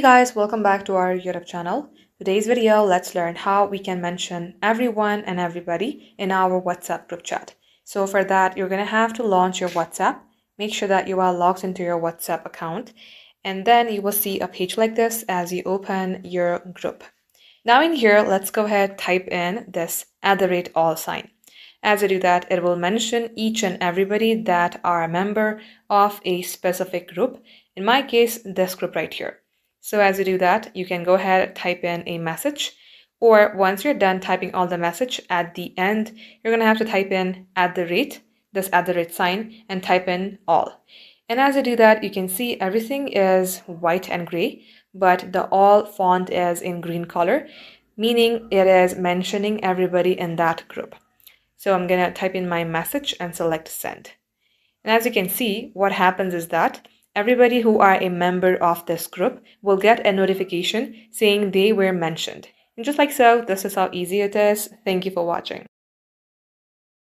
guys, welcome back to our YouTube channel. Today's video, let's learn how we can mention everyone and everybody in our WhatsApp group chat. So for that, you're going to have to launch your WhatsApp. Make sure that you are logged into your WhatsApp account. And then you will see a page like this as you open your group. Now in here, let's go ahead, type in this @all sign. As you do that, it will mention each and everybody that are a member of a specific group. In my case, this group right here. So as you do that, you can go ahead, type in a message, or once you're done typing all the message, at the end, you're going to have to type in this sign, and type in all. And as you do that, you can see everything is white and gray, but the all font is in green color, meaning it is mentioning everybody in that group. So I'm going to type in my message and select send. And as you can see, what happens is that everybody who are a member of this group will get a notification saying they were mentioned. And just like so, this is how easy it is. Thank you for watching.